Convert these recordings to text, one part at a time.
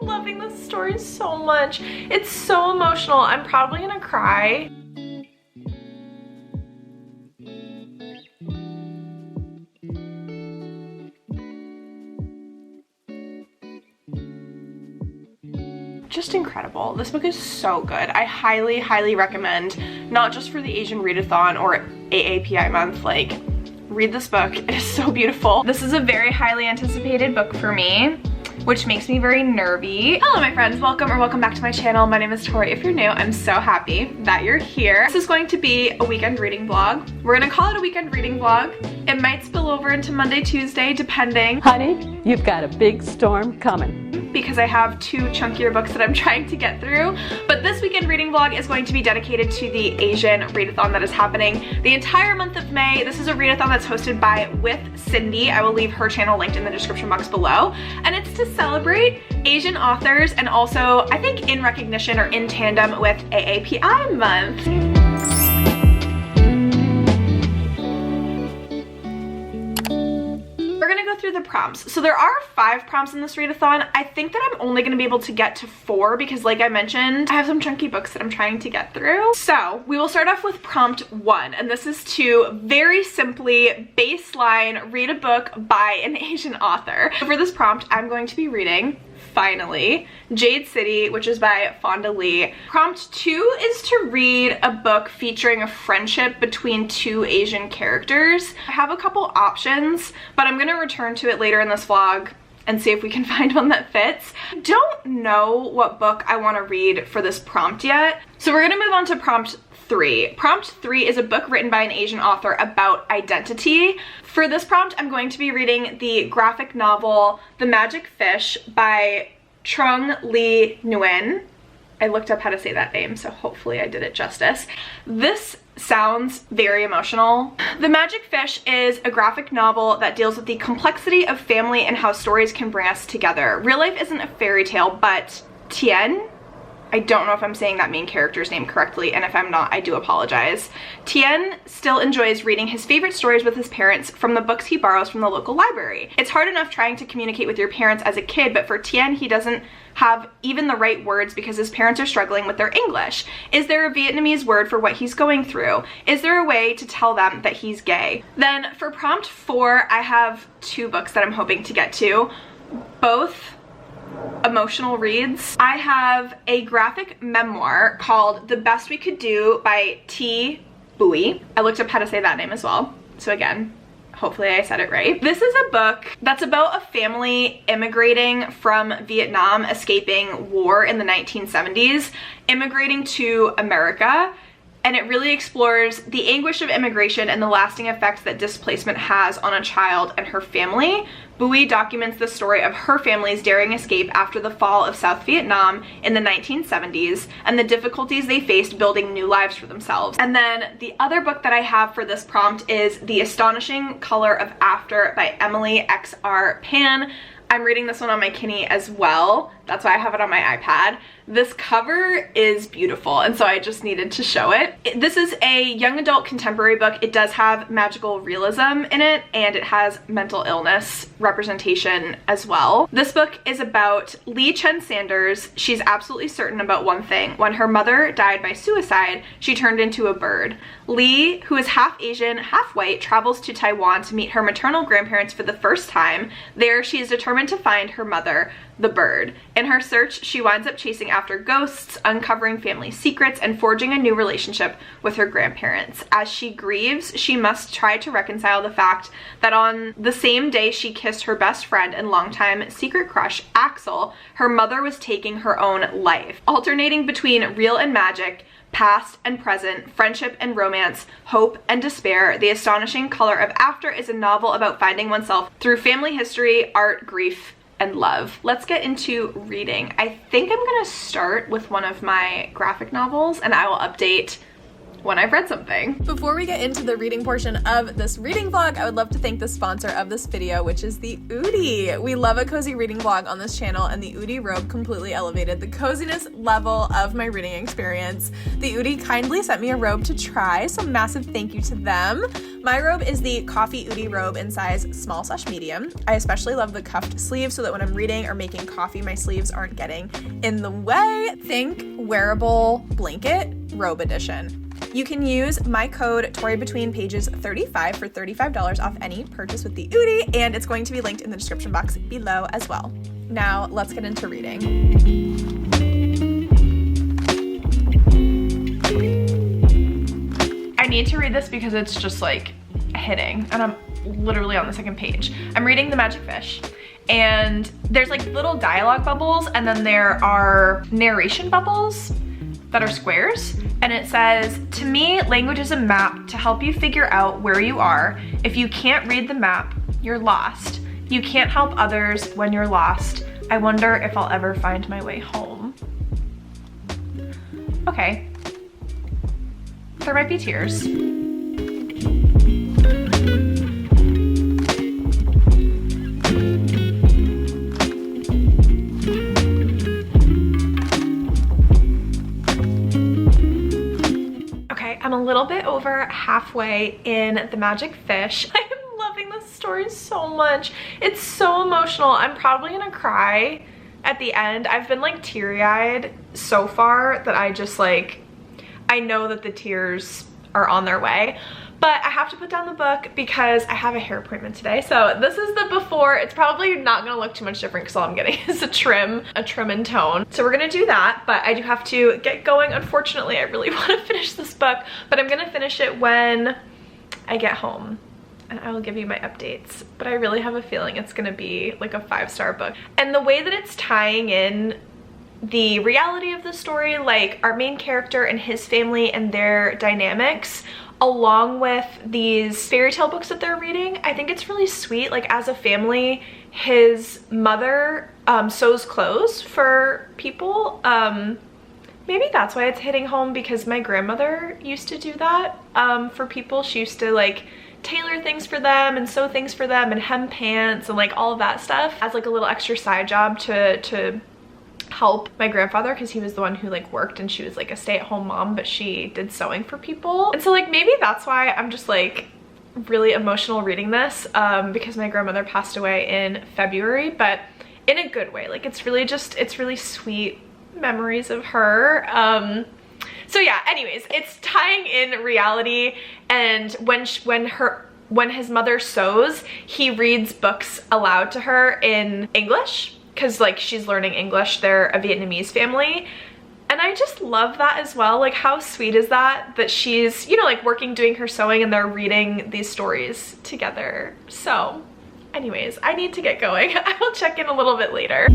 loving this story so much. It's so emotional. I'm probably gonna cry. Just incredible. This book is so good. I highly, highly recommend, not just for the Asian Readathon or AAPI month, like, read this book. It is so beautiful. This is a very highly anticipated book for me, which makes me very nervy. Hello my friends, welcome back to my channel. My name is Tori. If you're new, I'm so happy that you're here. This is going to be a weekend reading vlog. We're gonna call it a weekend reading vlog. It might spill over into Monday, Tuesday, depending. Honey, you've got a big storm coming. Because I have two chunkier books that I'm trying to get through. But this weekend reading vlog is going to be dedicated to the Asian Readathon that is happening the entire month of May. This is a readathon that's hosted by With Cindy. I will leave her channel linked in the description box below. And it's to celebrate Asian authors and also, I think, in recognition or in tandem with AAPI month. Through the prompts. So there are 5 prompts in this readathon. I think that I'm only going to be able to get to 4 because, like I mentioned, I have some chunky books that I'm trying to get through. So we will start off with prompt 1, and this is to very simply baseline read a book by an Asian author. For this prompt, I'm going to be reading, finally, Jade City, which is by Fonda Lee. Prompt 2 is to read a book featuring a friendship between 2 Asian characters. I have a couple options, but I'm gonna return to it later in this vlog and see if we can find one that fits. I don't know what book I want to read for this prompt yet, so we're gonna move on to prompt 3. Prompt 3 is a book written by an Asian author about identity. For this prompt, I'm going to be reading the graphic novel The Magic Fish by Trung Le Nguyen. I looked up how to say that name, so hopefully I did it justice. This sounds very emotional. The Magic Fish is a graphic novel that deals with the complexity of family and how stories can bring us together. Real life isn't a fairy tale, but Tien, I don't know if I'm saying that main character's name correctly, and if I'm not, I do apologize. Tien still enjoys reading his favorite stories with his parents from the books he borrows from the local library. It's hard enough trying to communicate with your parents as a kid, but for Tien, he doesn't have even the right words because his parents are struggling with their English. Is there a Vietnamese word for what he's going through? Is there a way to tell them that he's gay? Then for prompt 4, I have 2 books that I'm hoping to get to, both emotional reads. I have a graphic memoir called The Best We Could Do by T. Bui. I looked up how to say that name as well, so again, hopefully I said it right. This is a book that's about a family immigrating from Vietnam, escaping war in the 1970s, immigrating to America, and it really explores the anguish of immigration and the lasting effects that displacement has on a child and her family. Bui documents the story of her family's daring escape after the fall of South Vietnam in the 1970s and the difficulties they faced building new lives for themselves. And then the other book that I have for this prompt is The Astonishing Color of After by Emily X.R. Pan. I'm reading this one on my Kinney as well. That's why I have it on my iPad. This cover is beautiful, and so I just needed to show it. This is a young adult contemporary book. It does have magical realism in it, and it has mental illness representation as well. This book is about Lee Chen Sanders. She's absolutely certain about one thing. When her mother died by suicide, she turned into a bird. Lee, who is half Asian, half white, travels to Taiwan to meet her maternal grandparents for the first time. There, she is determined to find her mother, the bird. In her search, she winds up chasing after ghosts, uncovering family secrets, and forging a new relationship with her grandparents. As she grieves, she must try to reconcile the fact that on the same day she kissed her best friend and longtime secret crush, Axel, her mother was taking her own life. Alternating between real and magic, past and present, friendship and romance, hope and despair, The Astonishing Color of After is a novel about finding oneself through family history, art, grief, and love. Let's get into reading. I think I'm gonna start with one of my graphic novels, and I will update when I've read something. Before we get into the reading portion of this reading vlog, I would love to thank the sponsor of this video, which is the oodie. We love a cozy reading vlog on this channel, and the oodie robe completely elevated the coziness level of my reading experience. The oodie kindly sent me a robe to try, so massive thank you to them. My robe is the coffee oodie robe in size small/medium. I especially love the cuffed sleeves so that when I'm reading or making coffee, my sleeves aren't getting in the way. Think wearable blanket robe edition. You can use my code TORIBETWEENPAGES35 for $35 off any purchase with the oodie, and it's going to be linked in the description box below as well. Now let's get into reading. I need to read this because it's just like hitting, and I'm literally on the second page. I'm reading The Magic Fish, and there's like little dialogue bubbles, and then there are narration bubbles that are squares, and it says, "To me, language is a map to help you figure out where you are. If you can't read the map, you're lost. You can't help others when you're lost. I wonder if I'll ever find my way home." Okay. There might be tears. I'm a little bit over halfway in The Magic Fish. I am loving this story so much. It's so emotional. I'm probably gonna cry at the end. I've been like teary-eyed so far that I just like, I know that the tears are on their way. But I have to put down the book because I have a hair appointment today. So this is the before. It's probably not gonna look too much different because all I'm getting is a trim and tone. So we're gonna do that, but I do have to get going. Unfortunately, I really wanna finish this book, but I'm gonna finish it when I get home, and I will give you my updates. But I really have a feeling it's gonna be like a 5-star book. And the way that it's tying in the reality of the story, like our main character and his family and their dynamics, along with these fairy tale books that they're reading, I think it's really sweet. Like as a family, his mother sews clothes for people. Maybe that's why it's hitting home, because my grandmother used to do that for people. She used to like tailor things for them and sew things for them and hem pants and like all of that stuff as like a little extra side job to help my grandfather, because he was the one who like worked and she was like a stay-at-home mom, but she did sewing for people. And so like maybe that's why I'm just like really emotional reading this, because my grandmother passed away in February, but in a good way. Like it's really sweet memories of her. So yeah, anyways, it's tying in reality, and when his mother sews, he reads books aloud to her in English, because like she's learning English. They're a Vietnamese family, and I just love that as well. Like how sweet is that she's, you know, like working, doing her sewing, and they're reading these stories together. So anyways, I need to get going. I will check in a little bit later.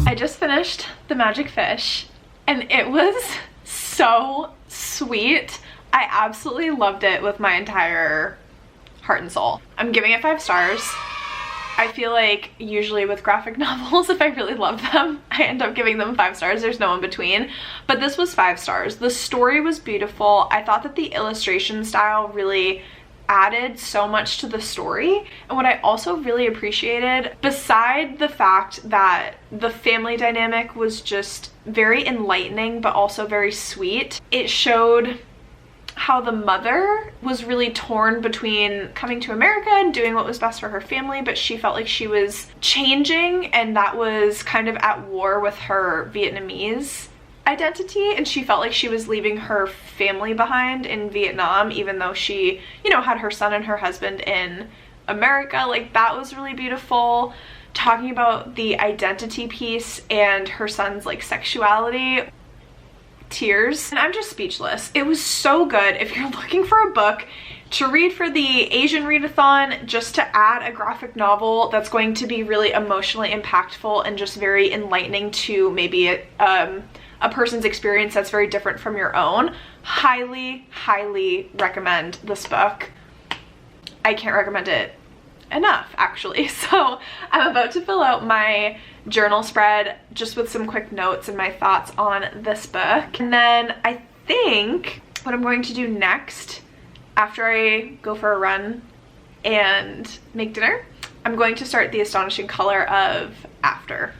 I just finished The Magic Fish and it was so sweet. I absolutely loved it with my entire heart and soul. I'm giving it 5 stars. I feel like usually with graphic novels, if I really love them, I end up giving them 5 stars. There's no in between. But this was 5 stars. The story was beautiful. I thought that the illustration style really added so much to the story. And what I also really appreciated, beside the fact that the family dynamic was just very enlightening but also very sweet, it showed how the mother was really torn between coming to America and doing what was best for her family, but she felt like she was changing, and that was kind of at war with her Vietnamese identity, and she felt like she was leaving her family behind in Vietnam, even though she, you know, had her son and her husband in America. Like, that was really beautiful. Talking about the identity piece and her son's like sexuality, tears, and I'm just speechless. It was so good. If you're looking for a book to read for the Asian readathon, just to add a graphic novel that's going to be really emotionally impactful and just very enlightening to maybe a person's experience that's very different from your own, highly recommend this book. I can't recommend it enough, actually. So I'm about to fill out my journal spread just with some quick notes and my thoughts on this book. And then I think what I'm going to do next, after I go for a run and make dinner, I'm going to start The Astonishing Color of After.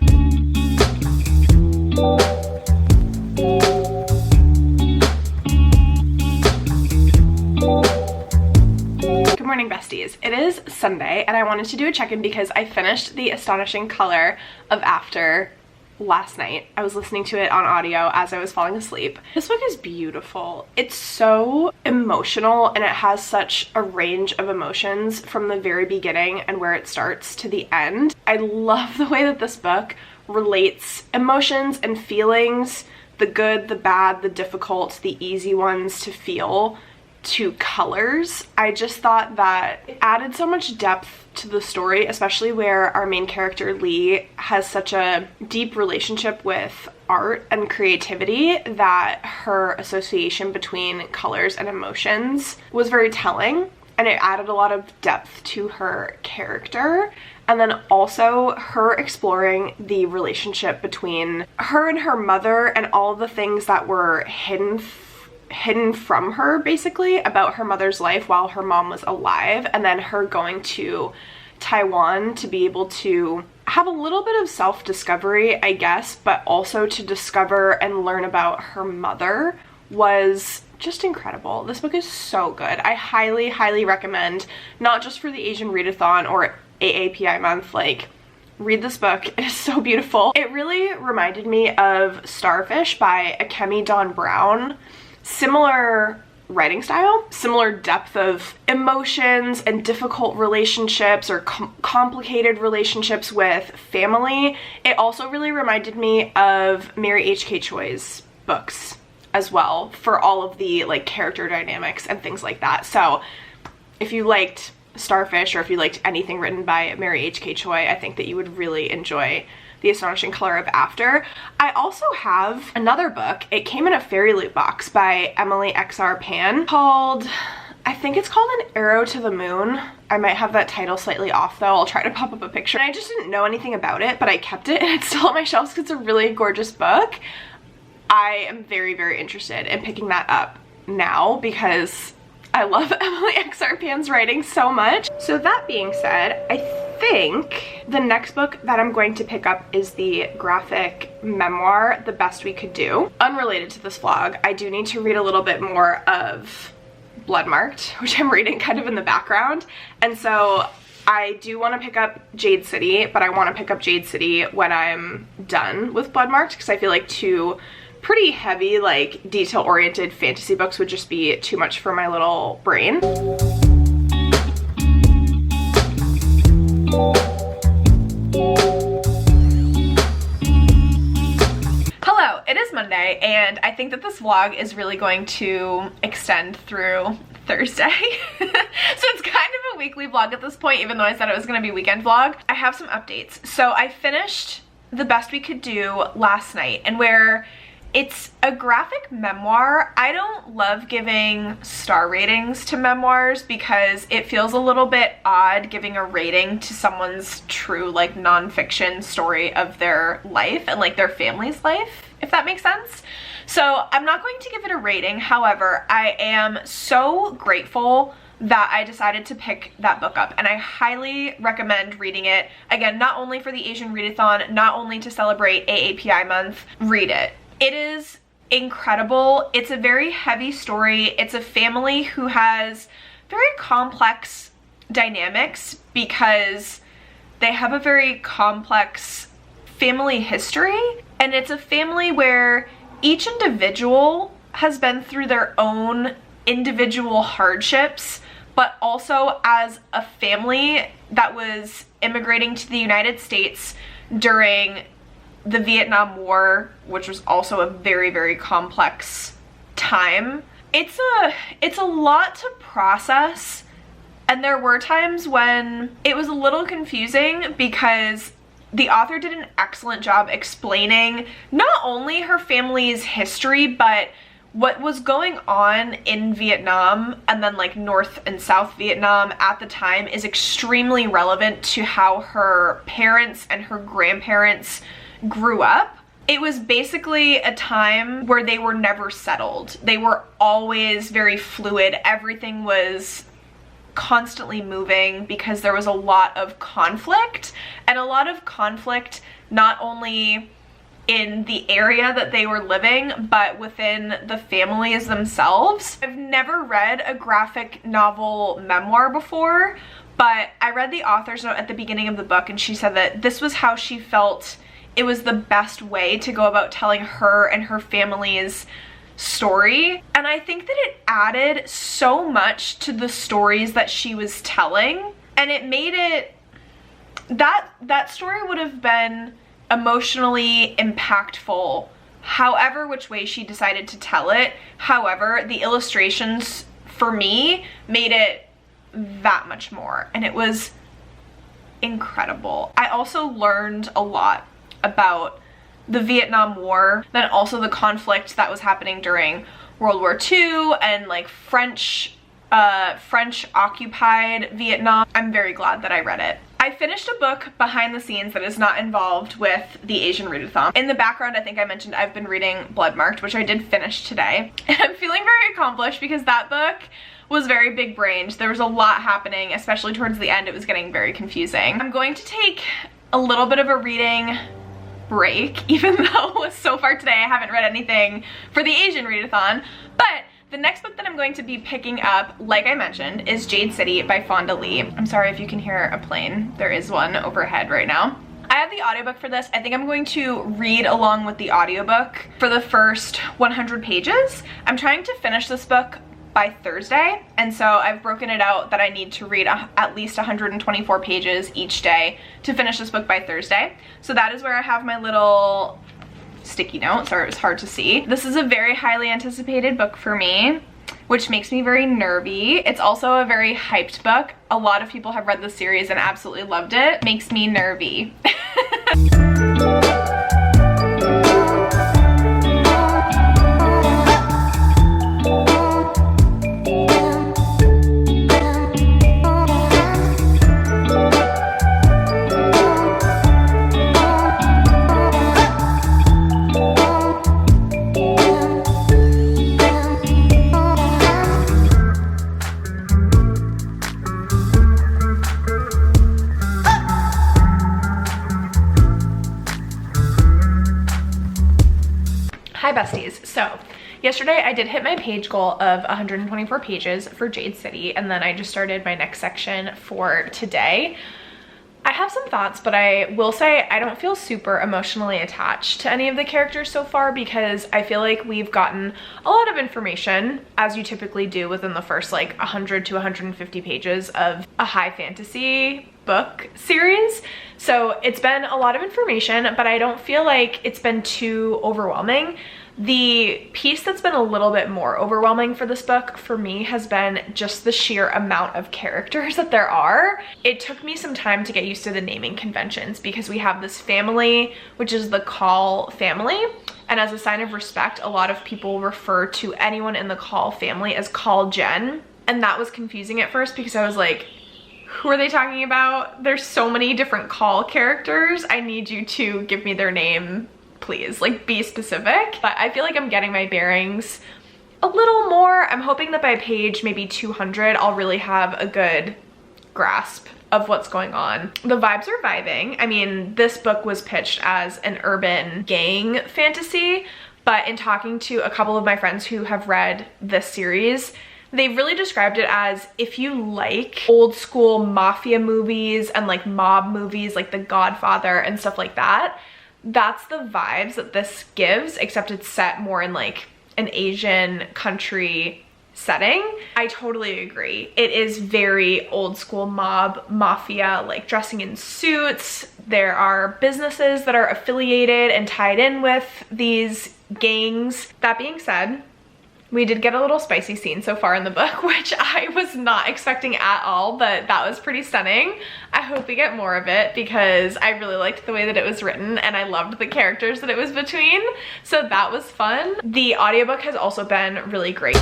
Good morning, besties. It is Sunday and I wanted to do a check-in because I finished The Astonishing Color of After last night. I was listening to it on audio as I was falling asleep. This book is beautiful. It's so emotional and it has such a range of emotions from the very beginning and where it starts to the end. I love the way that this book relates emotions and feelings, the good, the bad, the difficult, the easy ones to feel, to colors. I just thought that it added so much depth to the story, especially where our main character Lee has such a deep relationship with art and creativity that her association between colors and emotions was very telling, and it added a lot of depth to her character. And then also her exploring the relationship between her and her mother and all the things that were hidden from her, basically, about her mother's life while her mom was alive, and then her going to Taiwan to be able to have a little bit of self-discovery, I guess, but also to discover and learn about her mother was just incredible. This book is so good. I highly recommend, not just for the Asian Readathon or AAPI month, like, read this book. It is so beautiful. It really reminded me of Starfish by Akemi Dawn Brown. Similar writing style, similar depth of emotions and difficult relationships or complicated relationships with family. It also really reminded me of Mary H.K. Choi's books as well, for all of the like character dynamics and things like that. So if you liked Starfish or if you liked anything written by Mary H.K. Choi, I think that you would really enjoy The Astonishing Color of After. I also have another book. It came in a fairy loot box by Emily X.R. Pan called, I think it's called An Arrow to the Moon. I might have that title slightly off though. I'll try to pop up a picture. And I just didn't know anything about it, but I kept it and it's still on my shelves because it's a really gorgeous book. I am very interested in picking that up now because I love Emily X.R. Pan's writing so much. So that being said, I think the next book that I'm going to pick up is the graphic memoir, The Best We Could Do. Unrelated to this vlog, I do need to read a little bit more of Bloodmarked, which I'm reading kind of in the background. And so I do want to pick up Jade City, but I want to pick up Jade City when I'm done with Bloodmarked because I feel like two pretty heavy, like detail-oriented fantasy books would just be too much for my little brain. Hello, it is Monday, and I think that this vlog is really going to extend through Thursday. So it's kind of a weekly vlog at this point, even though I said it was going to be a weekend vlog. I have some updates. So I finished The Best We Could Do last night, and where It's a graphic memoir. I don't love giving star ratings to memoirs because it feels a little bit odd giving a rating to someone's true like nonfiction story of their life and like their family's life, if that makes sense. So I'm not going to give it a rating. However, I am so grateful that I decided to pick that book up, and I highly recommend reading it. Again, not only for the Asian Readathon, not only to celebrate AAPI month, read it. It is incredible. It's a very heavy story. It's a family who has very complex dynamics because they have a very complex family history, and it's a family where each individual has been through their own individual hardships, but also as a family that was immigrating to the United States during the Vietnam War, which was also a very, very complex time. It's a lot to process, and there were times when it was a little confusing because the author did an excellent job explaining not only her family's history, but what was going on in Vietnam and then like North and South Vietnam at the time is extremely relevant to how her parents and her grandparents grew up. It was basically a time where they were never settled. They were always very fluid. Everything was constantly moving because there was a lot of conflict, and a lot of conflict not only in the area that they were living, but within the families themselves. I've never read a graphic novel memoir before, but I read the author's note at the beginning of the book, and she said that this was how she felt it was the best way to go about telling her and her family's story. And I think that it added so much to the stories that she was telling, and it made it that story would have been emotionally impactful however which way she decided to tell it. However, the illustrations for me made it that much more, and it was incredible. I also learned a lot about the Vietnam War, then also the conflict that was happening during World War II and like French occupied Vietnam. I'm very glad that I read it. I finished a book behind the scenes that is not involved with the Asian Readathon. In the background, I think I mentioned I've been reading Bloodmarked, which I did finish today. And I'm feeling very accomplished because that book was very big-brained. There was a lot happening, especially towards the end. It was getting very confusing. I'm going to take a little bit of a reading break, even though so far today I haven't read anything for the Asian Readathon, but the next book that I'm going to be picking up, like I mentioned, is Jade City by Fonda Lee. I'm sorry if you can hear a plane. There is one overhead right now. I have the audiobook for this. I think I'm going to read along with the audiobook for the first 100 pages. I'm trying to finish this book by Thursday, and so I've broken it out that I need to read at least 124 pages each day to finish this book by Thursday. So that is where I have my little sticky notes, or it's hard to see. This is a very highly anticipated book for me, which makes me very nervy. It's also a very hyped book. A lot of people have read this series and absolutely loved it. Makes me nervy. Hi besties. So yesterday I did hit my page goal of 124 pages for Jade City, and then I just started my next section for today. I have some thoughts, but I will say I don't feel super emotionally attached to any of the characters so far because I feel like we've gotten a lot of information, as you typically do within the first like 100 to 150 pages of a high fantasy book series. So it's been a lot of information, but I don't feel like it's been too overwhelming. The piece that's been a little bit more overwhelming for this book for me has been just the sheer amount of characters that there are. It took me some time to get used to the naming conventions because we have this family, which is the Call family, And as a sign of respect, a lot of people refer to anyone in the Call family as Call Jen. And that was confusing at first because I was like, who are they talking about? There's so many different Call characters. I need you to give me their name, please. Like, be specific. But I feel like I'm getting my bearings a little more. I'm hoping that by page maybe 200, I'll really have a good grasp of what's going on. The vibes are vibing. I mean, this book was pitched as an urban gang fantasy, but in talking to a couple of my friends who have read this series, they've really described it as if you like old school mafia movies and like mob movies like The Godfather and stuff like that, that's the vibes that this gives, except it's set more in like an Asian country setting. I totally agree. It is very old school mob, mafia, like dressing in suits. There are businesses that are affiliated and tied in with these gangs. That being said, we did get a little spicy scene so far in the book, which I was not expecting at all, but that was pretty stunning. I hope we get more of it because I really liked the way that it was written and I loved the characters that it was between. So that was fun. The audiobook has also been really great.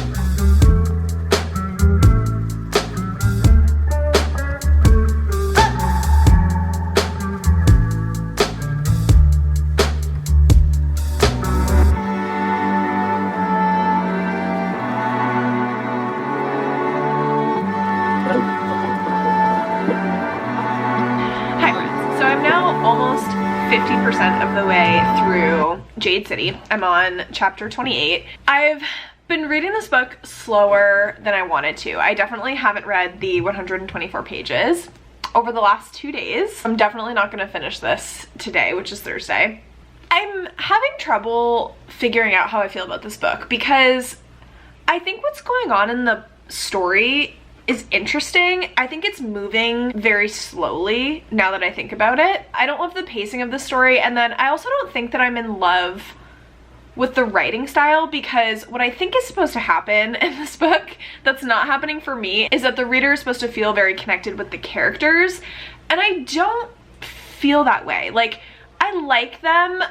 Almost 50% of the way through Jade City. I'm on chapter 28. I've been reading this book slower than I wanted to. I definitely haven't read the 124 pages over the last 2 days. I'm definitely not going to finish this today, which is Thursday. I'm having trouble figuring out how I feel about this book because I think what's going on in the story is interesting. I think it's moving very slowly now that I think about it. I don't love the pacing of the story, and then I also don't think that I'm in love with the writing style, because what I think is supposed to happen in this book that's not happening for me is that the reader is supposed to feel very connected with the characters, and I don't feel that way. Like, I like them.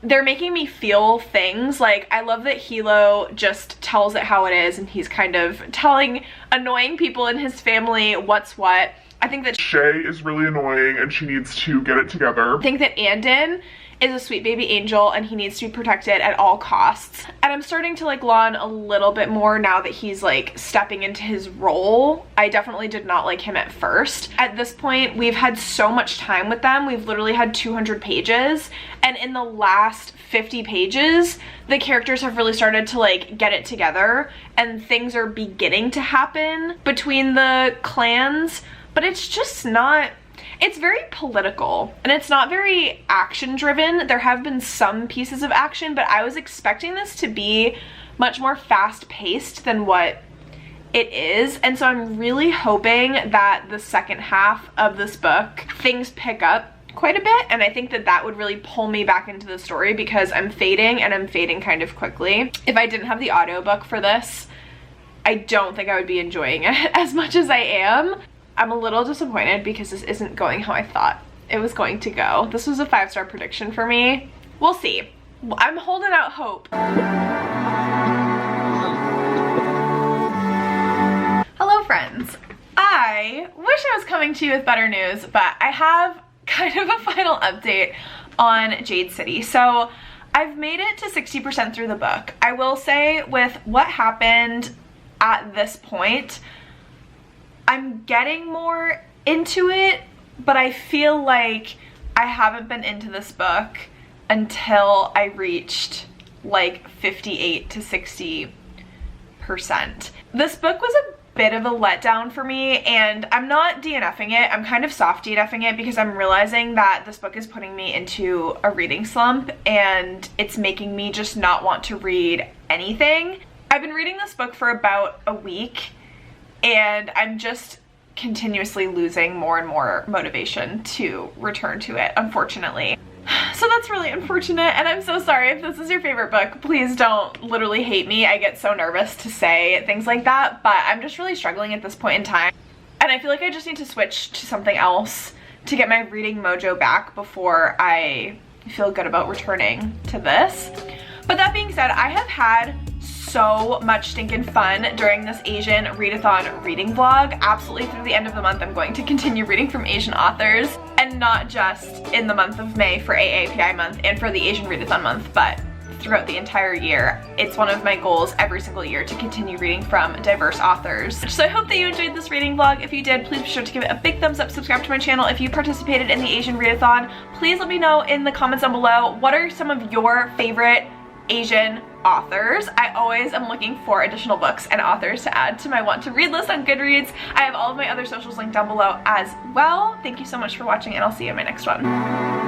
They're making me feel things. Like, I love that Hilo just tells it how it is and he's kind of telling annoying people in his family what's what. I think that Shay is really annoying and she needs to get it together. I think that Andon is a sweet baby angel and he needs to be protected at all costs. And I'm starting to like Lon a little bit more now that he's like stepping into his role. I definitely did not like him at first. At this point, we've had so much time with them. We've literally had 200 pages. And in the last 50 pages, the characters have really started to like get it together and things are beginning to happen between the clans, but it's just not. It's very political and it's not very action driven. There have been some pieces of action, but I was expecting this to be much more fast paced than what it is. And so I'm really hoping that the second half of this book, things pick up quite a bit. And I think that that would really pull me back into the story because I'm fading and I'm fading kind of quickly. If I didn't have the audiobook for this, I don't think I would be enjoying it as much as I am. I'm a little disappointed because this isn't going how I thought it was going to go. This was a 5-star prediction for me. We'll see. I'm holding out hope. Hello friends. I wish I was coming to you with better news, but I have kind of a final update on Jade City. So I've made it to 60% through the book. I will say with what happened at this point, I'm getting more into it, but I feel like I haven't been into this book until I reached like 58 to 60%. This book was a bit of a letdown for me, and I'm not DNFing it. I'm kind of soft DNFing it because I'm realizing that this book is putting me into a reading slump and it's making me just not want to read anything. I've been reading this book for about a week and I'm just continuously losing more and more motivation to return to it, unfortunately. So that's really unfortunate, and I'm so sorry if this is your favorite book. Please don't literally hate me. I get so nervous to say things like that, but I'm just really struggling at this point in time. And I feel like I just need to switch to something else to get my reading mojo back before I feel good about returning to this. But that being said, I have had so much stinking fun during this Asian readathon reading vlog. Absolutely through the end of the month, I'm going to continue reading from Asian authors, and not just in the month of May for AAPI month and for the Asian readathon month, but throughout the entire year. It's one of my goals every single year to continue reading from diverse authors. So I hope that you enjoyed this reading vlog. If you did, please be sure to give it a big thumbs up, subscribe to my channel. If you participated in the Asian readathon, please let me know in the comments down below, what are some of your favorite Asian authors? I always am looking for additional books and authors to add to my want to read list on Goodreads. I have all of my other socials linked down below as well. Thank you so much for watching, and I'll see you in my next one.